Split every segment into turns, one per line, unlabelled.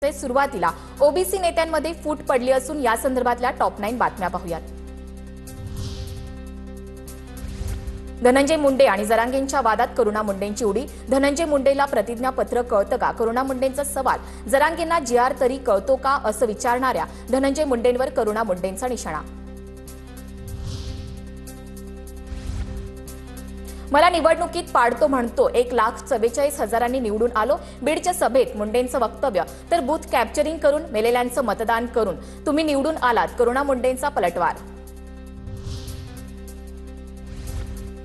सुरुवातीला ओबीसी नेत्यांमध्ये फूट पडली असून या संदर्भातल्या टॉप 9 बातम्या पाहूयात। धनंजय मुंडे आणि जरांगेंच्या वादात करुणा मुंडेंची उडी। धनंजय मुंडेला प्रतिज्ञापत्र कळतं का? करुणा मुंडेंचा सवाल। जरांगेंना जीआर तरी कळतो का असं विचारणाऱ्या धनंजय मुंडेंवर करुणा मुंडेंचा निशाणा। मला निवडणुकीत पाडतो म्हणतो, 1,44,000 निवडून आलो। बीडच्या सभेत मुंडेंचं वक्तव्य तर बूथ कॅप्चरिंग करून मेलेल्यांचं मतदान करून तुम्ही निवडून आलात, करुणा मुंडेंचा पलटवार।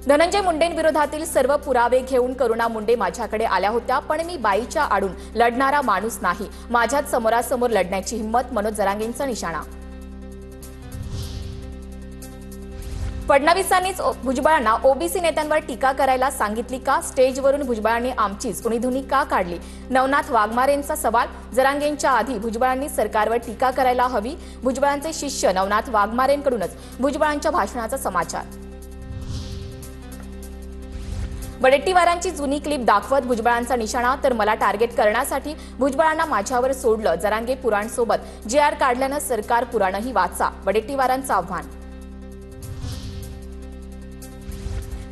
धनंजय मुंडेंविरोधातील सर्व पुरावे घेऊन करुणा मुंडे माझ्याकडे आल्या होत्या, पण मी बाईच्या आडून लढणारा माणूस नाही, माझ्यात समोरासमोर लढण्याची हिंमत। मनोज जरांगेंचा निशाणा। फडणवीसांनीच भुजबळांना ओबीसी नेत्यांवर टीका करायला सांगितली का? स्टेजवरून भुजबळांनी आमचीच उणीधुणी का काढली? नवनाथ वाघमारेंचा सवाल। जरांगेंच्या आधी भुजबळांनी सरकारवर टीका करायला हवी। भुजबळांचे शिष्य नवनाथ वाघमारेंकडूनच भुजबळांच्या भाषणाचा समाचार। वडेट्टीवारांची जुनी क्लिप दाखवत भुजबळांचा निशाणा तर मला टार्गेट करण्यासाठी भुजबळांना माझ्यावर सोडलं। जरांगे पुराणसोबत जीआर काढल्यानं सरकार पुराणही वाचा, वडेट्टीवारांचं आव्हान।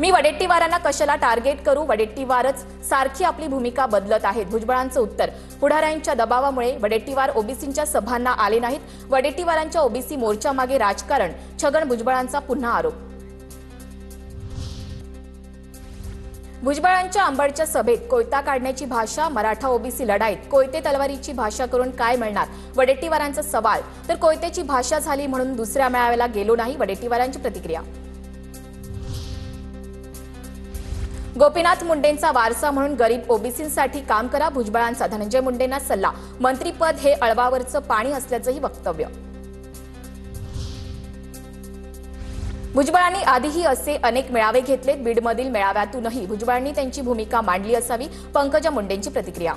मी वडेट्टीवारांना कशाला टार्गेट करू? वडेट्टीवारच सारखी आपली भूमिका बदलत आहेत, भुजबळांचं उत्तर। पुढाऱ्यांच्या दबावामुळे वडेट्टीवार ओबीसींच्या सभांना आले नाहीत। वडेट्टीवारांच्या ओबीसी मोर्चामागे राजकारण, छगन भुजबळांचा पुन्हा आरोप। भुजबळांच्या अंबडच्या सभेत कोयता काढण्याची भाषा, मराठा ओबीसी लढाईत कोयते तलवारीची भाषा करून काय मिळणार? वडेट्टीवारांचा सवाल तर कोयतेची भाषा झाली म्हणून दुसऱ्या मेळाव्याला गेलो नाही, वडेट्टीवारांची प्रतिक्रिया। गोपीनाथ मुंडेंचा वारसा म्हणून गरीब ओबीसींसाठी काम करा, भुजबळांचा धनंजय मुंडेंना सल्ला। मंत्रीपद हे अळवावरचं पाणी असल्याचंही वक्तव्य। भुजबळांनी आधीही असे अनेक मेळावे घेतलेत, बीडमधील मेळाव्यातूनही भुजबळांनी त्यांची भूमिका मांडली असावी, पंकजा मुंडेंची प्रतिक्रिया।